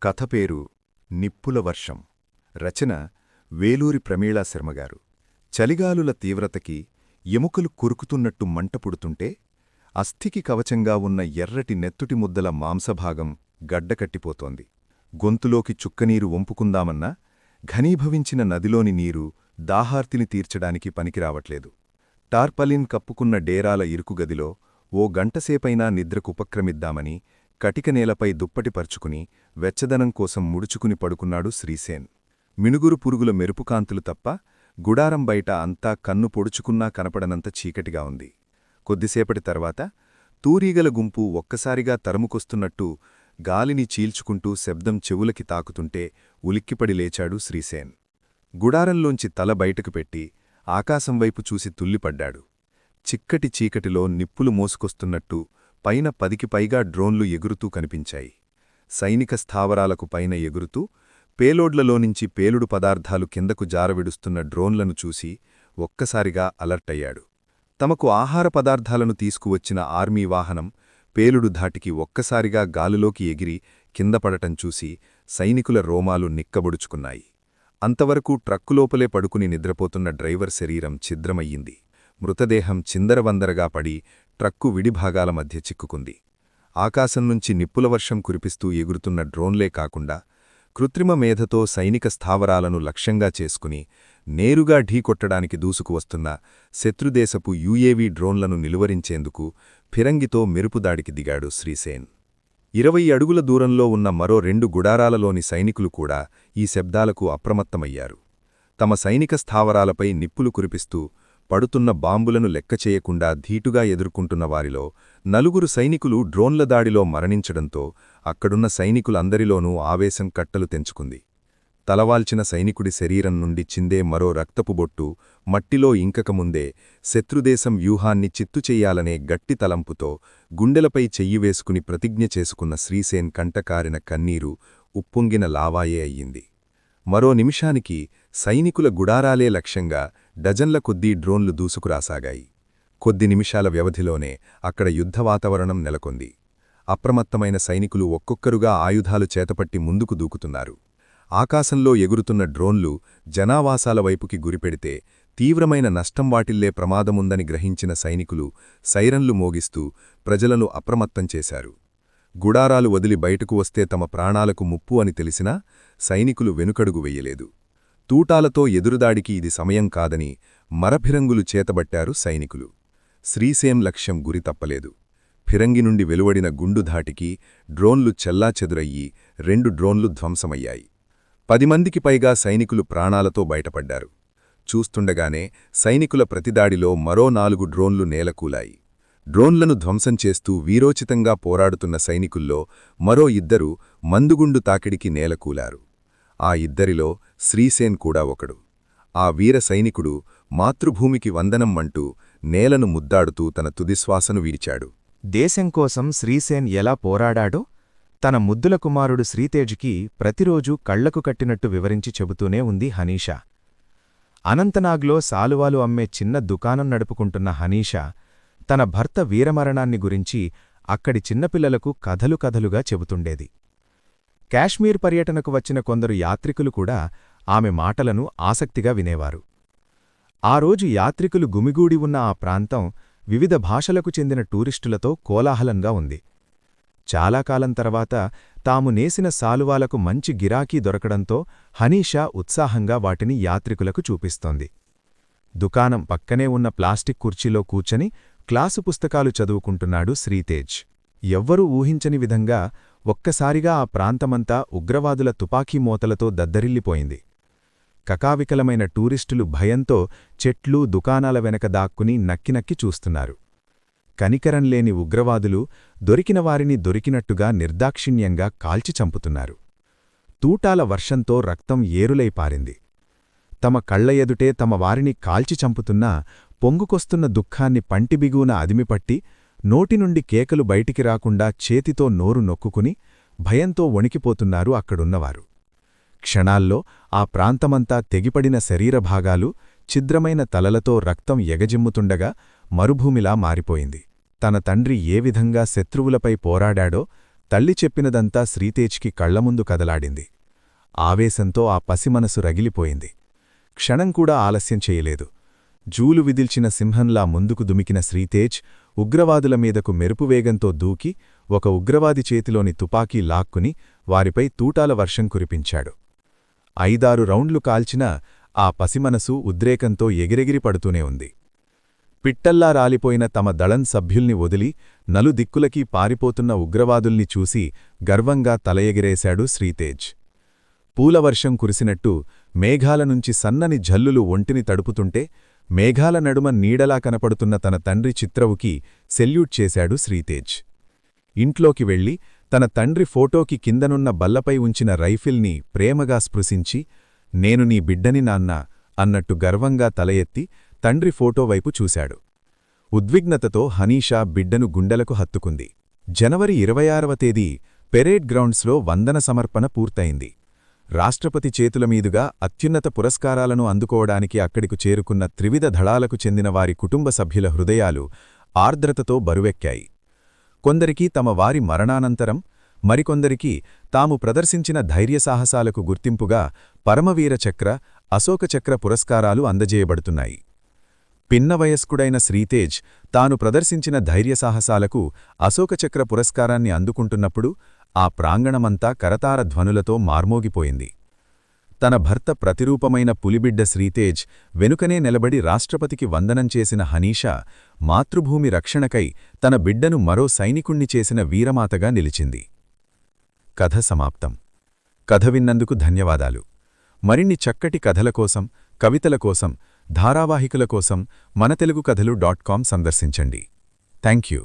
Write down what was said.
కథ పేరు నిప్పుల వర్షం. రచన వేలూరి ప్రమీళా శర్మగారు. చలిగాలుల తీవ్రతకి ఎముకలు కురుకుతున్నట్టు మంటపుడుతుంటే అస్థికి కవచంగా ఉన్న ఎర్రటి నెత్తుటి ముద్దల మాంసభాగం గడ్డకట్టిపోతోంది. గొంతులోకి చుక్కనీరు వంపుకుందామన్నా ఘనీభవించిన నదిలోని నీరు దాహార్తిని తీర్చడానికి పనికిరావట్లేదు. టార్పలిన్ కప్పుకున్న డేరాల ఇరుకుగదిలో ఓ గంటసేపైనా నిద్రకుపక్రమిద్దామని కటికనేలపై దుప్పటి పరుచుకుని వెచ్చదనం కోసం ముడుచుకుని పడుకున్నాడు శ్రీసేన్. మినుగురు పురుగుల మెరుపుకాంతులు తప్ప గుడారం బయట అంతా కన్ను పొడుచుకున్నా కనపడనంత చీకటిగా ఉంది. కొద్దిసేపటి తర్వాత తూరీగల గుంపు ఒక్కసారిగా తరుముకొస్తున్నట్టు గాలిని చీల్చుకుంటూ శబ్దం చెవులకి తాకుతుంటే ఉలిక్కిపడి లేచాడు శ్రీసేన్. గుడారంలోంచి తల బయటకు పెట్టి ఆకాశంవైపు చూసి తుల్లిపడ్డాడు. చిక్కటి చీకటిలో నిప్పులు మోసుకొస్తున్నట్టు పైన 10కి పైగా డ్రోన్లు ఎగురుతూ కనిపించాయి. సైనిక స్థావరాలకు పైన ఎగురుతూ పేలోడ్లలోనుంచి పేలుడు పదార్థాలు కిందకు జారవిడుస్తున్న డ్రోన్లను చూసి ఒక్కసారిగా అలర్టయ్యాడు. తమకు ఆహార పదార్థాలను తీసుకువచ్చిన ఆర్మీ వాహనం పేలుడు ధాటికి ఒక్కసారిగా గాలిలోకి ఎగిరి కిందపడటం చూసి సైనికుల రోమాలు నిక్కబొడుచుకున్నాయి. అంతవరకు ట్రక్కులోపలే పడుకుని నిద్రపోతున్న డ్రైవర్ శరీరం ఛిద్రమయ్యింది. మృతదేహం చిందరవందరగా పడి ట్రక్కు విడిభాగాల మధ్య చిక్కుకుంది. ఆకాశం నుంచి నిప్పులవర్షం కురిపిస్తూ ఎగురుతున్న డ్రోన్లే కాకుండా కృత్రిమ మేధతో సైనిక స్థావరాలను లక్ష్యంగా చేసుకుని నేరుగా ఢీకొట్టడానికి దూసుకువస్తున్న శత్రుదేశపు యుఏవీ డ్రోన్లను నిలువరించేందుకు ఫిరంగితో మెరుపుదాడికి దిగాడు శ్రీసేన్. 20 అడుగుల దూరంలో ఉన్న మరో 2 గుడారాలలోని సైనికులు కూడా ఈ శబ్దాలకు అప్రమత్తమయ్యారు. తమ సైనిక స్థావరాలపై నిప్పులు కురిపిస్తూ పడుతున్న బాంబులను లెక్కచేయకుండా ధీటుగా ఎదుర్కొంటున్న వారిలో 4 సైనికులు డ్రోన్ల దాడిలో మరణించడంతో అక్కడున్న సైనికులందరిలోనూ ఆవేశం కట్టలు తెంచుకుంది. తలవాల్చిన సైనికుడి శరీరం నుండి చిందే మరో రక్తపు బొట్టు మట్టిలో ఇంకకముందే శత్రుదేశం వ్యూహాన్ని చిత్తుచెయ్యాలనే గట్టి తలంపుతో గుండెలపై చెయ్యివేసుకుని ప్రతిజ్ఞ చేసుకున్న శ్రీసేన్ కంటకారిన కన్నీరు ఉప్పొంగిన లావాయే అయ్యింది. మరో నిమిషానికి సైనికుల గుడారాలే లక్ష్యంగా డజన్ల కొద్దీ డ్రోన్లు దూసుకురాసాగాయి. కొద్ది నిమిషాల వ్యవధిలోనే అక్కడ యుద్ధవాతావరణం నెలకొంది. అప్రమత్తమైన సైనికులు ఒక్కొక్కరుగా ఆయుధాలు చేతపట్టి ముందుకు దూకుతున్నారు. ఆకాశంలో ఎగురుతున్న డ్రోన్లు జనావాసాల వైపుకి గురిపెడితే తీవ్రమైన నష్టం వాటిల్లే ప్రమాదముందని గ్రహించిన సైనికులు సైరన్లు మోగిస్తూ ప్రజలను అప్రమత్తం చేశారు. గుడారాలు వదిలి బయటకు వస్తే తమ ప్రాణాలకు ముప్పు అని తెలిసినా సైనికులు వెనుకడుగు వెయ్యలేదు. తూటాలతో ఎదురుదాడికి ఇది సమయం కాదని మరఫిరంగులు చేతబట్టారు సైనికులు. శ్రీసేన్ లక్ష్యం గురి తప్పలేదు. ఫిరంగి నుండి వెలువడిన గుండుధాటికి డ్రోన్లు చెల్లాచెదురయ్యి 2 డ్రోన్లు ధ్వంసమయ్యాయి. 10 మందికి పైగా సైనికులు ప్రాణాలతో బయటపడ్డారు. చూస్తుండగానే సైనికుల ప్రతిదాడిలో మరో 4 డ్రోన్లు నేలకూలాయి. డ్రోన్లను ధ్వంసం చేస్తూ వీరోచితంగా పోరాడుతున్న సైనికుల్లో మరో 2 మందుగుండు తాకిడికి నేలకూలారు. ఆ 2లో శ్రీసేన్ కూడా ఒకడు. ఆ వీర సైనికుడు మాతృభూమికి వందనం అంటూ నేలను ముద్దాడుతూ తన తుదిశ్వాసను వీడిచాడు. దేశం కోసం శ్రీసేన్ ఎలా పోరాడాడో తన ముద్దుల కుమారుడు శ్రీతేజ్కి ప్రతిరోజూ కళ్లకు కట్టినట్టు వివరించి చెబుతూనే ఉంది హనీషా. అనంతనాగ్లో సాలువాలు అమ్మే చిన్న దుకాణం నడుపుకుంటున్న హనీషా తన భర్త వీరమరణాన్ని గురించి అక్కడి చిన్నపిల్లలకు కథలు కథలుగా చెబుతుండేది. కాశ్మీర్ పర్యటనకు వచ్చిన కొందరు యాత్రికులు కూడా ఆమె మాటలను ఆసక్తిగా వినేవారు. ఆ రోజు యాత్రికులు గుమిగూడి ఉన్న ఆ ప్రాంతం వివిధ భాషలకు చెందిన టూరిస్టులతో కోలాహలంగా ఉంది. చాలా కాలం తర్వాత తాము నేసిన సాలువాలకు మంచి గిరాకీ దొరకడంతో హనీషా ఉత్సాహంగా వాటిని యాత్రికులకు చూపిస్తోంది. దుకాణం పక్కనే ఉన్న ప్లాస్టిక్ కుర్చీలో కూర్చొని క్లాసు పుస్తకాలు చదువుకుంటున్నాడు శ్రీతేజ్. ఎవ్వరూ ఊహించని విధంగా ఒక్కసారిగా ఆ ప్రాంతమంతా ఉగ్రవాదుల తుపాకీ మోతలతో దద్దరిల్లిపోయింది. కకావికలమైన టూరిస్టులు భయంతో చెట్లు దుకాణాల వెనక దాక్కుని నక్కినక్కి చూస్తున్నారు. కనికరంలేని ఉగ్రవాదులు దొరికినవారిని దొరికినట్టుగా నిర్దాక్షిణ్యంగా కాల్చి చంపుతున్నారు. తూటాల వర్షంతో రక్తం ఏరులై పారింది. తమ కళ్ల ఎదుటే తమ వారిని కాల్చి చంపుతున్నా పొంగుకొస్తున్న దుఃఖాన్ని పంటిబిగున అదిమిపట్టి నోటినుండి కేకలు బయటికి రాకుండా చేతితో నోరు నొక్కుకుని భయంతో వణికిపోతున్నారు అక్కడున్నవారు. క్షణాల్లో ఆ ప్రాంతమంతా తెగిపడిన శరీరభాగాలు ఛిద్రమైన తలలతో రక్తం ఎగజిమ్ముతుండగా మరుభూమిలా మారిపోయింది. తన తండ్రి ఏ విధంగా శత్రువులపై పోరాడాడో తల్లి చెప్పినదంతా శ్రీతేజ్కి కళ్లముందు కదలాడింది. ఆవేశంతో ఆ పసిమనసు రగిలిపోయింది. క్షణంకూడా ఆలస్యం చేయలేదు. జూలు విదిల్చిన సింహంలా ముందుకు దుమికిన శ్రీతేజ్ ఉగ్రవాదుల మీదకు మెరుపువేగంతో దూకి ఒక ఉగ్రవాది చేతిలోని తుపాకీ లాక్కుని వారిపై తూటాల వర్షం కురిపించాడు. 5-6 రౌండ్లు కాల్చినా ఆ పసిమనసు ఉద్రేకంతో ఎగిరెగిరి పడుతూనే ఉంది. పిట్టల్లా రాలిపోయిన తమ దళం సభ్యుల్ని వదిలి నలుదిక్కులకీ పారిపోతున్న ఉగ్రవాదుల్ని చూసి గర్వంగా తల ఎగిరేశాడు శ్రీతేజ్. పూలవర్షం కురిసినట్టు మేఘాలనుంచి సన్నని జల్లులు ఒంటిని తడుపుతుంటే మేఘాల నడుమ నీడలా కనపడుతున్న తన తండ్రి చిత్రవుకి సెల్యూట్ చేశాడు శ్రీతేజ్. ఇంట్లోకి వెళ్లి తన తండ్రి ఫోటోకి కిందనున్న బల్లపై ఉంచిన రైఫిల్ని ప్రేమగా స్పృశించి, నేను నీ బిడ్డని నాన్నా అన్నట్టు గర్వంగా తల ఎత్తి తండ్రి ఫోటోవైపు చూశాడు. ఉద్విగ్నతతో హనీషా బిడ్డను గుండెలకు హత్తుకుంది. జనవరి 26వ తేదీ పెరేడ్ గ్రౌండ్స్లో వందన సమర్పణ పూర్తయింది. రాష్ట్రపతి చేతుల మీదుగా అత్యున్నత పురస్కారాలను అందుకోవడానికి అక్కడికు చేరుకున్న త్రివిధ దళాలకు చెందిన వారి కుటుంబ సభ్యుల హృదయాలు ఆర్ద్రతతో బరువెక్కాయి. కొందరికి తమ వారి మరణానంతరం, మరికొందరికి తాము ప్రదర్శించిన ధైర్యసాహసాలకు గుర్తింపుగా పరమవీర చక్ర, అశోక చక్ర పురస్కారాలు అందజేయబడుతున్నాయి. పిన్న వయస్కుడైన శ్రీతేజ్ తాను ప్రదర్శించిన ధైర్యసాహసాలకు అశోకచక్ర పురస్కారాన్ని అందుకుంటున్నప్పుడు ఆ ప్రాంగణమంతా కరతార ధ్వనులతో మార్మోగిపోయింది. తన భర్త ప్రతిరూపమైన పులిబిడ్డ శ్రీతేజ్ వెనుకనే నిలబడి రాష్ట్రపతికి వందనం చేసిన హనీషా మాతృభూమి రక్షణకై తన బిడ్డను మరో సైనికుణ్ణి చేసిన వీరమాతగా నిలిచింది. కథ సమాప్తం. కథ విన్నందుకు ధన్యవాదాలు. మరిన్ని చక్కటి కథల కోసం, కవితల కోసం, ధారావాహికల కోసం మనతెలుగుకథలు.com సందర్శించండి. Thank you.